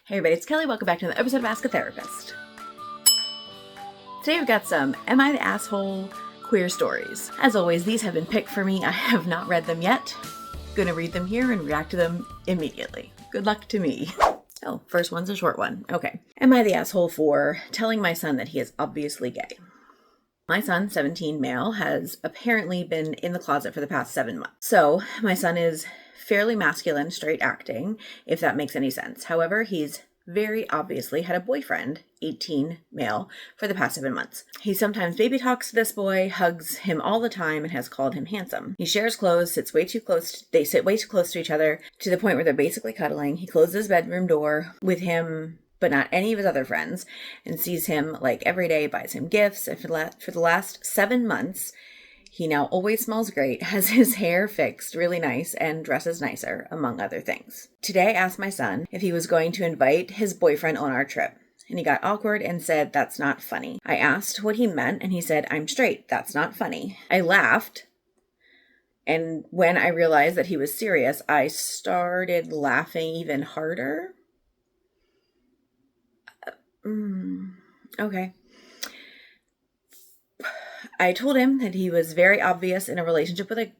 Hey everybody, it's Kelly. Welcome back to another episode of Ask a Therapist. Today we've got some Am I the Asshole queer stories. As always, these have been picked for me. I have not read them yet. Gonna read them here and react to them immediately. Good luck to me. Oh, first one's a short one. Okay. Am I the asshole for telling my son that he is obviously gay? My son, 17 male, has apparently been in the closet for the past 7 months. So my son is fairly masculine, straight acting, if that makes any sense. However, he's very obviously had a boyfriend, 18 male, for the past 7 months. He sometimes baby talks to this boy, hugs him all the time, and has called him handsome. He shares clothes, they sit way too close to each other, to the point where they're basically cuddling. He closes his bedroom door with him, but not any of his other friends, and sees him like every day, buys him gifts. And for the last 7 months, he now always smells great, has his hair fixed really nice, and dresses nicer, among other things. Today I asked my son if he was going to invite his boyfriend on our trip, and he got awkward and said, "That's not funny." I asked what he meant, and he said, "I'm straight, that's not funny." I laughed, and when I realized that he was serious, I started laughing even harder. Okay. I told him that he was very obviously in a relationship with a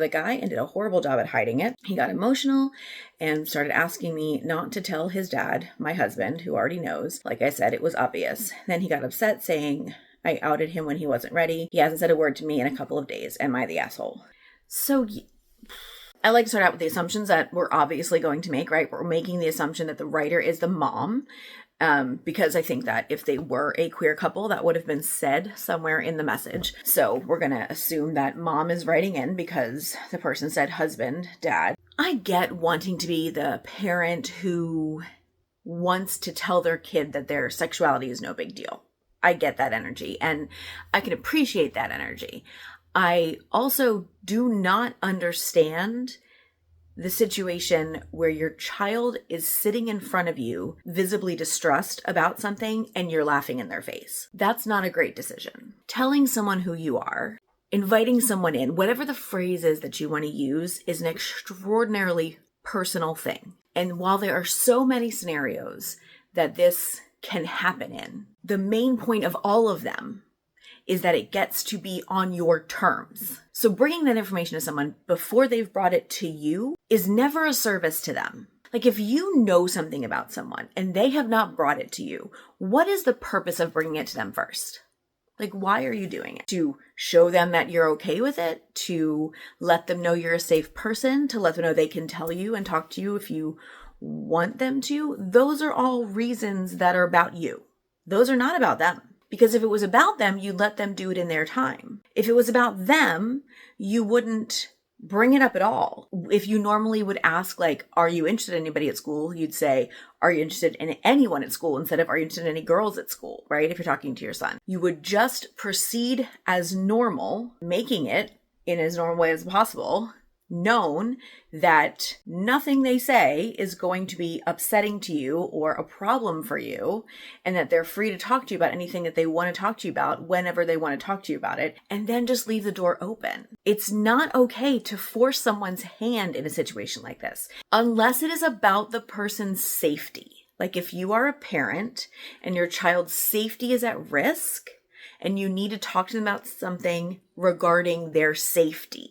guy and did a horrible job at hiding it. He got emotional and started asking me not to tell his dad, my husband, who already knows. Like I said, it was obvious. Then he got upset, saying I outed him when he wasn't ready. He hasn't said a word to me in a couple of days. Am I the asshole? So I like to start out with the assumptions that we're obviously going to make, right? We're making the assumption that the writer is the mom. Because I think that if they were a queer couple, that would have been said somewhere in the message. So we're going to assume that mom is writing in because the person said husband, dad. I get wanting to be the parent who wants to tell their kid that their sexuality is no big deal. I get that energy and I can appreciate that energy. I also do not understand the situation where your child is sitting in front of you, visibly distressed about something, and you're laughing in their face. That's not a great decision. Telling someone who you are, inviting someone in, whatever the phrase is that you want to use, is an extraordinarily personal thing. And while there are so many scenarios that this can happen in, the main point of all of them is that it gets to be on your terms. So bringing that information to someone before they've brought it to you is never a service to them. Like if you know something about someone and they have not brought it to you, what is the purpose of bringing it to them first? Like, why are you doing it? To show them that you're okay with it? To let them know you're a safe person? To let them know they can tell you and talk to you if you want them to? Those are all reasons that are about you. Those are not about them. Because if it was about them, you'd let them do it in their time. If it was about them, you wouldn't bring it up at all. If you normally would ask, like, are you interested in anybody at school? You'd say, are you interested in anyone at school? Instead of, are you interested in any girls at school, right? If you're talking to your son. You would just proceed as normal, making it in as normal way as possible, known that nothing they say is going to be upsetting to you or a problem for you, and that they're free to talk to you about anything that they want to talk to you about whenever they want to talk to you about it, and then just leave the door open. It's not okay to force someone's hand in a situation like this, unless it is about the person's safety. Like if you are a parent and your child's safety is at risk and you need to talk to them about something regarding their safety,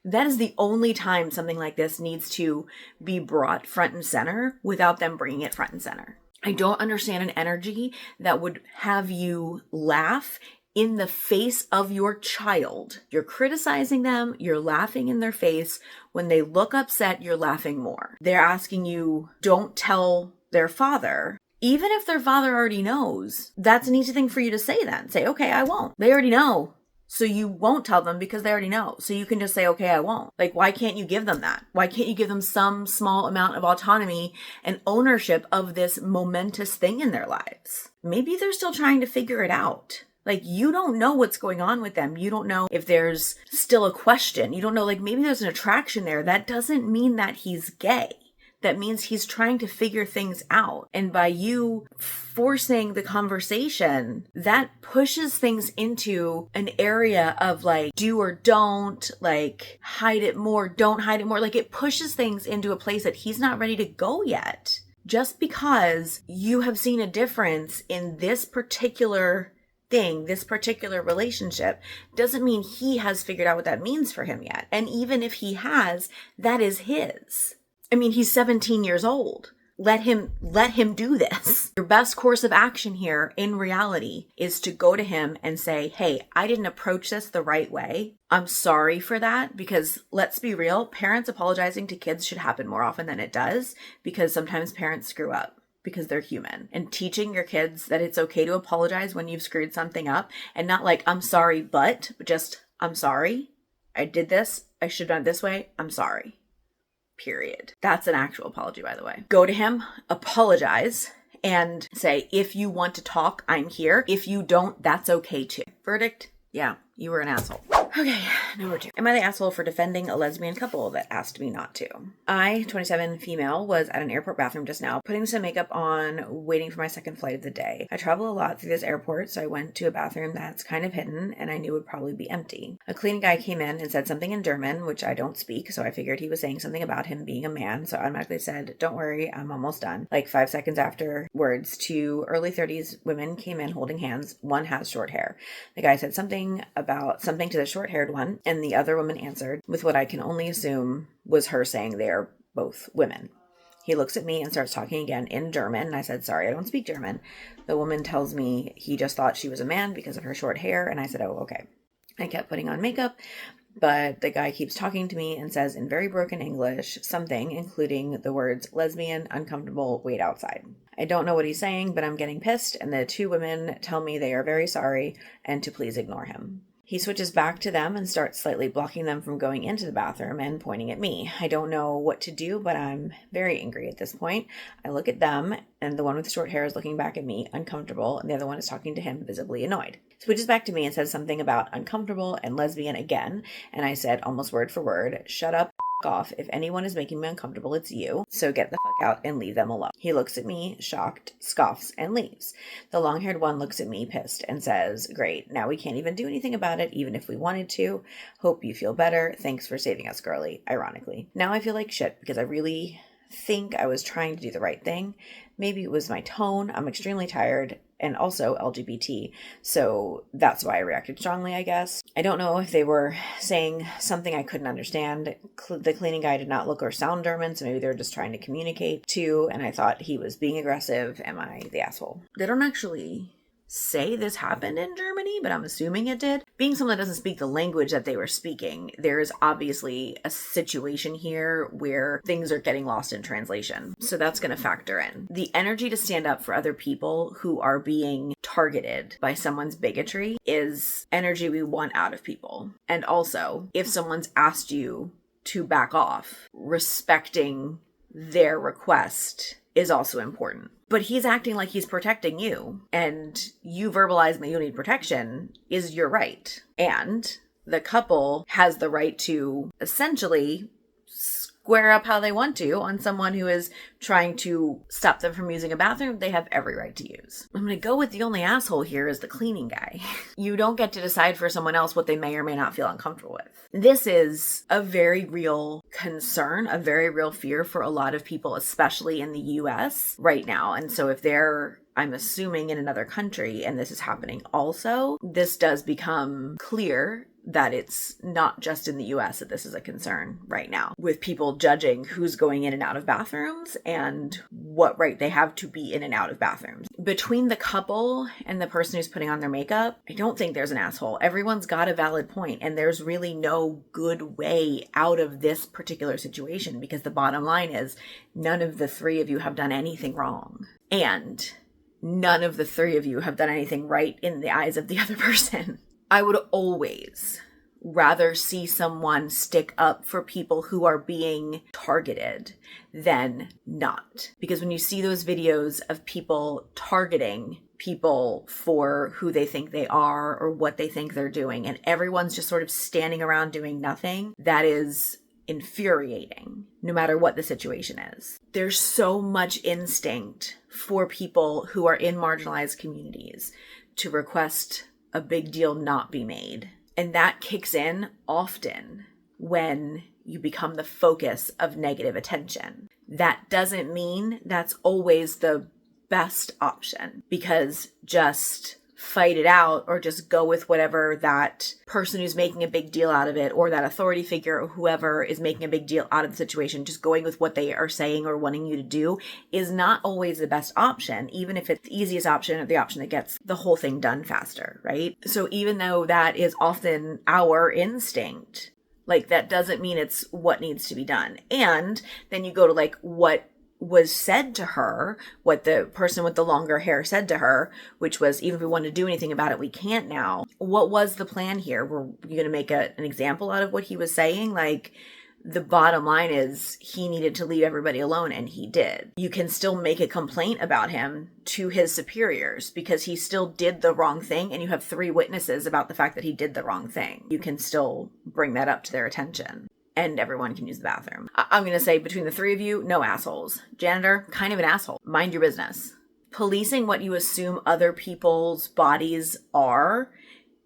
that is the only time something like this needs to be brought front and center without them bringing it front and center. I don't understand an energy that would have you laugh in the face of your child. You're criticizing them, you're laughing in their face. When they look upset, you're laughing more. They're asking you, don't tell their father. Even if their father already knows, that's an easy thing for you to say then. Say, okay, I won't. They already know. So you won't tell them because they already know. So you can just say, okay, I won't. Like, why can't you give them that? Why can't you give them some small amount of autonomy and ownership of this momentous thing in their lives? Maybe they're still trying to figure it out. Like, you don't know what's going on with them. You don't know if there's still a question. You don't know, like, maybe there's an attraction there. That doesn't mean that he's gay. That means he's trying to figure things out. And by you forcing the conversation, that pushes things into an area of like do or don't, like hide it more, don't hide it more. Like it pushes things into a place that he's not ready to go yet. Just because you have seen a difference in this particular thing, this particular relationship, doesn't mean he has figured out what that means for him yet. And even if he has, that is his. I mean, he's 17 years old. Let him do this. Your best course of action here in reality is to go to him and say, hey, I didn't approach this the right way. I'm sorry for that, because let's be real, parents apologizing to kids should happen more often than it does, because sometimes parents screw up because they're human. And teaching your kids that it's okay to apologize when you've screwed something up, and not like, I'm sorry, but just, I'm sorry. I did this. I should have done it this way. I'm sorry. Period. That's an actual apology, by the way. Go to him, apologize, and say, if you want to talk, I'm here. If you don't, that's okay too. Verdict? Yeah, you were an asshole. Okay, number 2. Am I the asshole for defending a lesbian couple that asked me not to? I, 27 female, was at an airport bathroom just now, putting some makeup on, waiting for my second flight of the day. I travel a lot through this airport, so I went to a bathroom that's kind of hidden and I knew would probably be empty. A cleaning guy came in and said something in German, which I don't speak, so I figured he was saying something about him being a man, so I automatically said, don't worry, I'm almost done. Like 5 seconds afterwards, 2 early 30s women came in holding hands. One has short hair. The guy said something to the short-haired one, and the other woman answered with what I can only assume was her saying they are both women. He looks at me and starts talking again in German, and I said, sorry, I don't speak German. The woman tells me he just thought she was a man because of her short hair, and I said, oh, okay. I kept putting on makeup, but the guy keeps talking to me and says in very broken English something, including the words lesbian, uncomfortable, wait outside. I don't know what he's saying, but I'm getting pissed, and the 2 women tell me they are very sorry and to please ignore him. He switches back to them and starts slightly blocking them from going into the bathroom and pointing at me. I don't know what to do, but I'm very angry at this point. I look at them, and the one with the short hair is looking back at me, uncomfortable, and the other one is talking to him, visibly annoyed. Switches back to me and says something about uncomfortable and lesbian again, and I said, almost word for word, shut up, off. If anyone is making me uncomfortable, it's you. So get the fuck out and leave them alone. He looks at me, shocked, scoffs, and leaves. The long-haired one looks at me, pissed, and says, great, now we can't even do anything about it, even if we wanted to. Hope you feel better. Thanks for saving us, girly, ironically. Now I feel like shit because I really think I was trying to do the right thing. Maybe it was my tone. I'm extremely tired and also LGBT. So that's why I reacted strongly, I guess. I don't know if they were saying something I couldn't understand. The cleaning guy did not look or sound German, so maybe they were just trying to communicate too. And I thought he was being aggressive. Am I the asshole? They don't actually say this happened in Germany, but I'm assuming it did. Being someone that doesn't speak the language that they were speaking, there is obviously a situation here where things are getting lost in translation. So that's going to factor in. The energy to stand up for other people who are being targeted by someone's bigotry is energy we want out of people. And also, if someone's asked you to back off, respecting their request is also important. But he's acting like he's protecting you, and you verbalizing that you need protection is your right. And the couple has the right to essentially square up how they want to on someone who is trying to stop them from using a bathroom they have every right to use. I'm going to go with the only asshole here is the cleaning guy. You don't get to decide for someone else what they may or may not feel uncomfortable with. This is a very real concern, a very real fear for a lot of people, especially in the US right now. And so if they're, I'm assuming, in another country and this is happening also, this does become clear that it's not just in the US that this is a concern right now, with people judging who's going in and out of bathrooms and what right they have to be in and out of bathrooms. Between the couple and the person who's putting on their makeup, I don't think there's an asshole. Everyone's got a valid point, and there's really no good way out of this particular situation, because the bottom line is none of the 3 of you have done anything wrong. And none of the 3 of you have done anything right in the eyes of the other person. I would always rather see someone stick up for people who are being targeted than not. Because when you see those videos of people targeting people for who they think they are or what they think they're doing, and everyone's just sort of standing around doing nothing, that is infuriating. no matter what the situation is. There's so much instinct for people who are in marginalized communities to request a big deal not be made. And that kicks in often when you become the focus of negative attention. That doesn't mean that's always the best option, because just fight it out or just go with whatever that person who's making a big deal out of it, or that authority figure or whoever is making a big deal out of the situation, just going with what they are saying or wanting you to do, is not always the best option, even if it's the easiest option or the option that gets the whole thing done faster, right? So even though that is often our instinct, like, that doesn't mean it's what needs to be done. And then you go to like what was said to her, what the person with the longer hair said to her, which was, even if we want to do anything about it, we can't now. What was the plan here? Were you going to make an example out of what he was saying? Like, the bottom line is he needed to leave everybody alone, and he did. You can still make a complaint about him to his superiors because he still did the wrong thing, and you have 3 witnesses about the fact that he did the wrong thing. You can still bring that up to their attention. And everyone can use the bathroom. I'm going to say, between the 3 of you, no assholes. Janitor, kind of an asshole. Mind your business. Policing what you assume other people's bodies are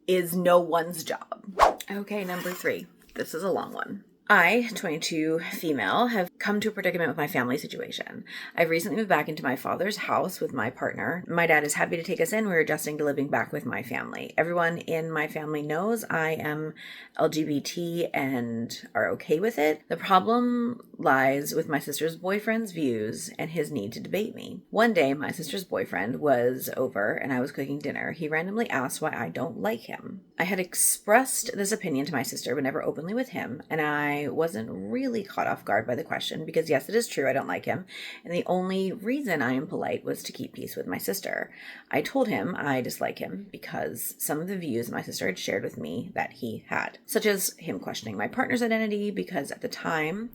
is no one's job. Okay, number 3. This is a long one. I, 22 female, have come to a predicament with my family situation. I've recently moved back into my father's house with my partner. My dad is happy to take us in. We're adjusting to living back with my family. Everyone in my family knows I am LGBT and are okay with it. The problem lies with my sister's boyfriend's views and his need to debate me. One day, my sister's boyfriend was over and I was cooking dinner. He randomly asked why I don't like him. I had expressed this opinion to my sister, but never openly with him, and I wasn't really caught off guard by the question because, yes, it is true, I don't like him, and the only reason I am polite was to keep peace with my sister. I told him I dislike him because some of the views my sister had shared with me that he had, such as him questioning my partner's identity because at the time,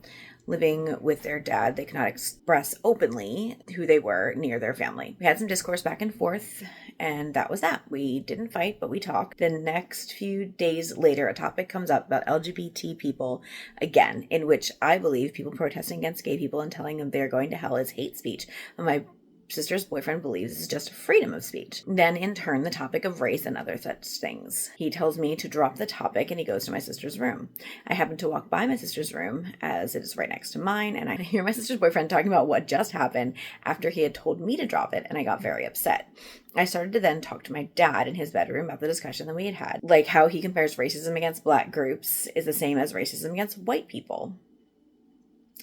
living with their dad, they could not express openly who they were near their family. We had some discourse back and forth, and that was that. We didn't fight, but we talked. The next few days later, a topic comes up about LGBT people again, in which I believe people protesting against gay people and telling them they're going to hell is hate speech. And my sister's boyfriend believes it's just freedom of speech. Then, in turn, the topic of race and other such things. He tells me to drop the topic and he goes to my sister's room. I happen to walk by my sister's room as it is right next to mine, and I hear my sister's boyfriend talking about what just happened after he had told me to drop it, and I got very upset. I started to then talk to my dad in his bedroom about the discussion that we had had, like how he compares racism against Black groups is the same as racism against white people.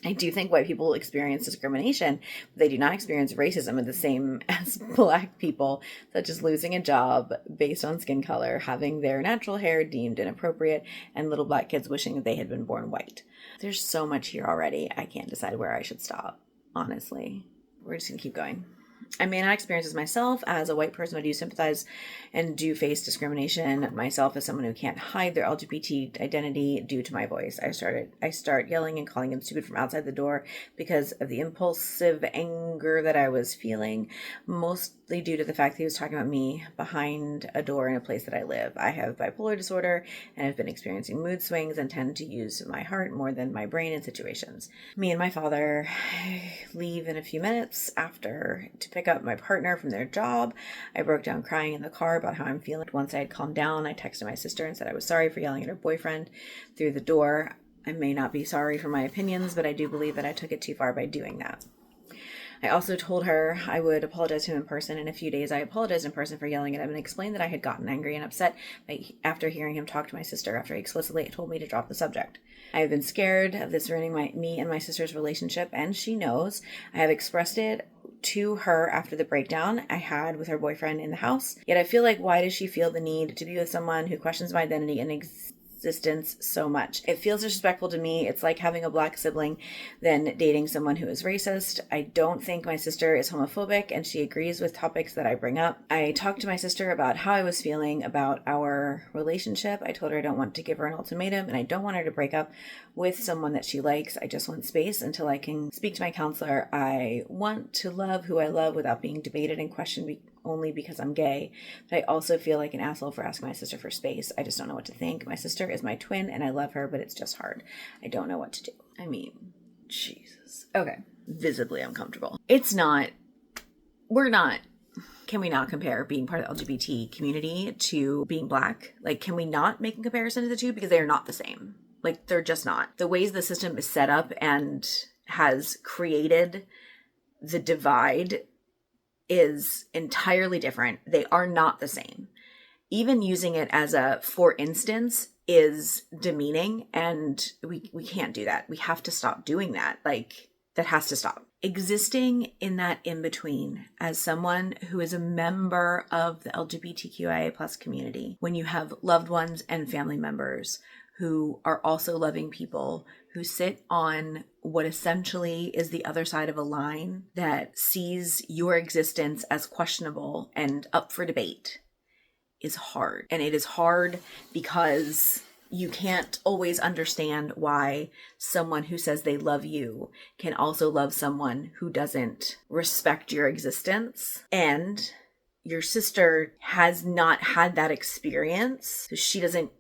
I do think white people experience discrimination, but they do not experience racism the same as Black people, such as losing a job based on skin color, having their natural hair deemed inappropriate, and little Black kids wishing that they had been born white. There's so much here already. I can't decide where I should stop, honestly. We're just going to keep going. I may not experience this myself as a white person. I do sympathize and do face discrimination myself as someone who can't hide their LGBT identity due to my voice. I start yelling and calling him stupid from outside the door because of the impulsive anger that I was feeling, mostly due to the fact that he was talking about me behind a door in a place that I live. I have bipolar disorder and have been experiencing mood swings and tend to use my heart more than my brain in situations. Me and my father leave in a few minutes after to pick up my partner from their job. I broke down crying in the car about how I'm feeling. Once I had calmed down, I texted my sister and said I was sorry for yelling at her boyfriend through the door. I may not be sorry for my opinions, but I do believe that I took it too far by doing that. I also told her I would apologize to him in person. In a few days, I apologized in person for yelling at him and explained that I had gotten angry and upset after hearing him talk to my sister after he explicitly told me to drop the subject. I have been scared of this ruining me and my sister's relationship, and she knows. I have expressed it to her after the breakdown I had with her boyfriend in the house. Yet I feel like, why does she feel the need to be with someone who questions my identity and existence so much? It feels disrespectful to me. It's like having a Black sibling then dating someone who is racist. I don't think my sister is homophobic, and she agrees with topics that I bring up. I talked to my sister about how I was feeling about our relationship. I told her I don't want to give her an ultimatum, and I don't want her to break up with someone that she likes. I just want space until I can speak to my counselor. I want to love who I love without being debated and questioned only because I'm gay, but I also feel like an asshole for asking my sister for space. I just don't know what to think. My sister is my twin and I love her, but it's just hard. I don't know what to do. I mean, jeez. Okay. Visibly uncomfortable. Can we not compare being part of the LGBT community to being Black? Like, can we not make a comparison to the two? Because they are not the same. Like, they're just not. The ways the system is set up and has created the divide is entirely different. They are not the same. Even using it as a for instance is demeaning, and we can't do that. We have to stop doing that. Like, that has to stop. Existing in that in-between as someone who is a member of the LGBTQIA plus community, when you have loved ones and family members who are also loving people who sit on what essentially is the other side of a line that sees your existence as questionable and up for debate, is hard. And it is hard because you can't always understand why someone who says they love you can also love someone who doesn't respect your existence. And your sister has not had that experience, so she doesn't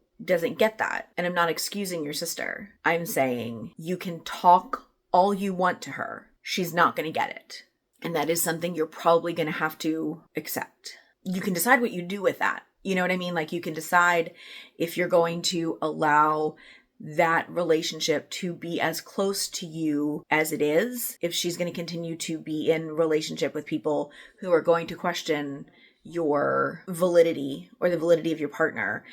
get that. And I'm not excusing your sister. I'm saying you can talk all you want to her. She's not going to get it. And that is something you're probably going to have to accept. You can decide what you do with that. You know what I mean? Like, you can decide if you're going to allow that relationship to be as close to you as it is, if she's going to continue to be in relationship with people who are going to question your validity or the validity of your partner,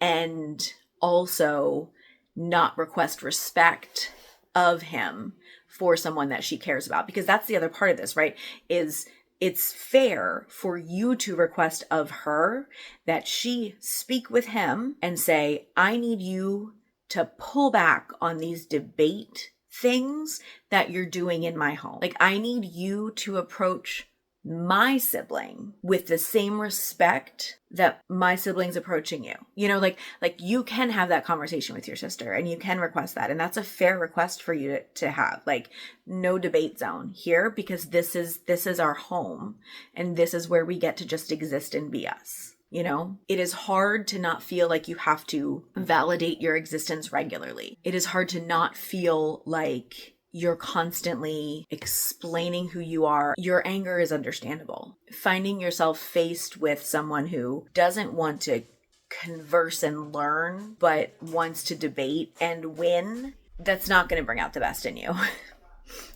and also not request respect of him for someone that she cares about. Because that's the other part of this, right? Is it's fair for you to request of her that she speak with him and say, I need you to pull back on these debate things that you're doing in my home. Like, I need you to approach my sibling with the same respect that my sibling's approaching you. You know, like you can have that conversation with your sister and you can request that. And that's a fair request for you to have. Like, no debate zone here, because this is our home and this is where we get to just exist and be us. You know, it is hard to not feel like you have to validate your existence regularly. It is hard to not feel like you're constantly explaining who you are. Your anger is understandable. Finding yourself faced with someone who doesn't want to converse and learn, but wants to debate and win, that's not going to bring out the best in you.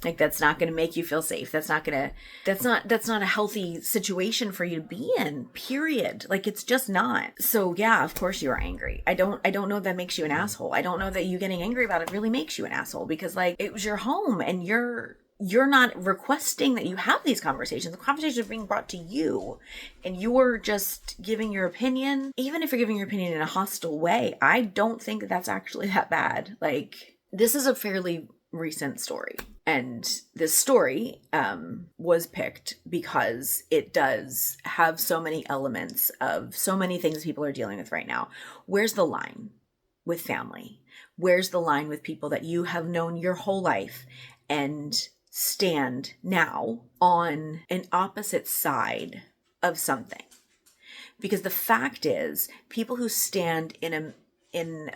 Like, that's not going to make you feel safe. That's not a healthy situation for you to be in, period. Like, it's just not. So yeah, of course you are angry. I don't know if that makes you an asshole. I don't know that you getting angry about it really makes you an asshole, because like, it was your home and you're not requesting that you have these conversations. The conversations are being brought to you and you're just giving your opinion. Even if you're giving your opinion in a hostile way, I don't think that's actually that bad. Like, this is a fairly recent story. And this story was picked because it does have so many elements of so many things people are dealing with right now. Where's the line with family? Where's the line with people that you have known your whole life and stand now on an opposite side of something? Because the fact is, people who stand in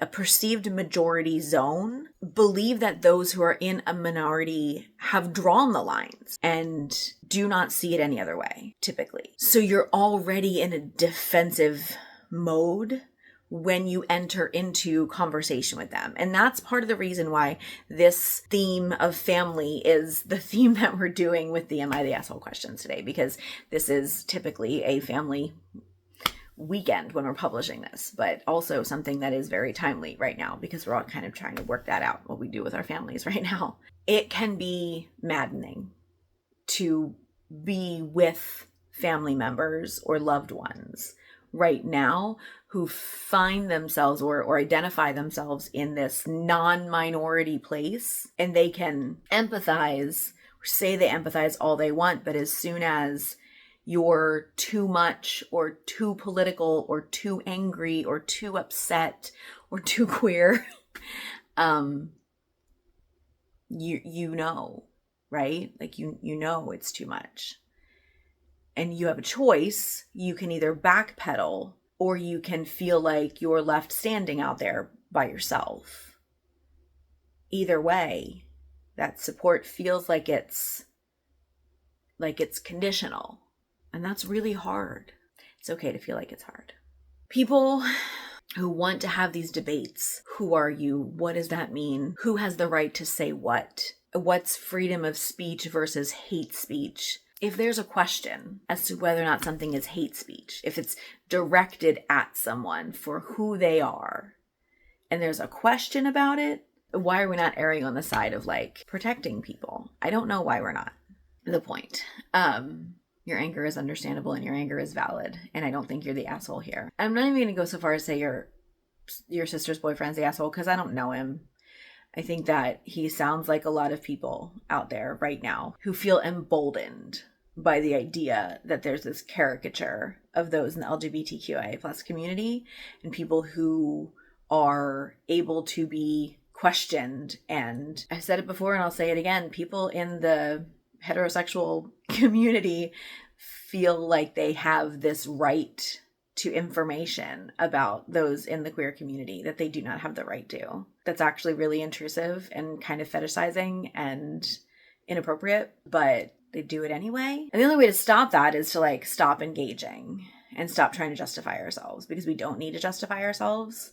a perceived majority zone believe that those who are in a minority have drawn the lines and do not see it any other way, typically. So you're already in a defensive mode when you enter into conversation with them. And that's part of the reason why this theme of family is the theme that we're doing with the Am I the Asshole questions today, because this is typically a family weekend when we're publishing this, but also something that is very timely right now because we're all kind of trying to work that out, what we do with our families right now. It can be maddening to be with family members or loved ones right now who find themselves or identify themselves in this non-minority place, and they can empathize or say they empathize all they want, but as soon as you're too much or too political or too angry or too upset or too queer, you know, right? Like, you know it's too much. And you have a choice. You can either backpedal or you can feel like you're left standing out there by yourself. Either way, That support feels like it's conditional. And that's really hard. It's okay to feel like it's hard. People who want to have these debates. Who are you? What does that mean? Who has the right to say what? What's freedom of speech versus hate speech? If there's a question as to whether or not something is hate speech, if it's directed at someone for who they are, and there's a question about it, why are we not erring on the side of like protecting people? I don't know why we're not. The point. Your anger is understandable and your anger is valid. And I don't think you're the asshole here. I'm not even going to go so far as say your sister's boyfriend's the asshole because I don't know him. I think that he sounds like a lot of people out there right now who feel emboldened by the idea that there's this caricature of those in the LGBTQIA plus community and people who are able to be questioned. And I said it before and I'll say it again. People in the heterosexual community feel like they have this right to information about those in the queer community that they do not have the right to. That's actually really intrusive and kind of fetishizing and inappropriate, but they do it anyway. And the only way to stop that is to like stop engaging and stop trying to justify ourselves, because we don't need to justify ourselves.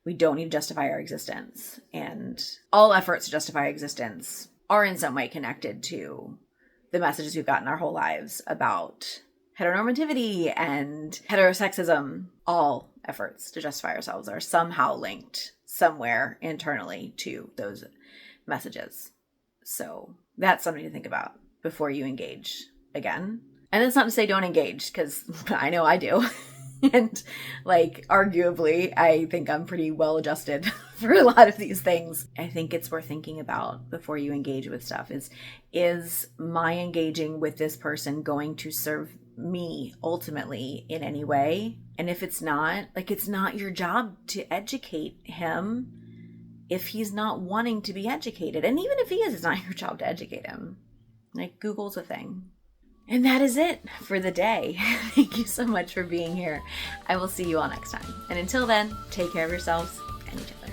We don't need to justify our existence. And all efforts to justify existence are in some way connected to the messages we've gotten our whole lives about heteronormativity and heterosexism. All efforts to justify ourselves are somehow linked somewhere internally to those messages. So that's something to think about before you engage again. And that's not to say don't engage, because I know I do. And like, arguably, I think I'm pretty well adjusted for a lot of these things. I think it's worth thinking about before you engage with stuff is my engaging with this person going to serve me ultimately in any way? And if it's not, like, it's not your job to educate him if he's not wanting to be educated. And even if he is, it's not your job to educate him. Like, Google's a thing. And that is it for the day. Thank you so much for being here. I will see you all next time. And until then, take care of yourselves and each other.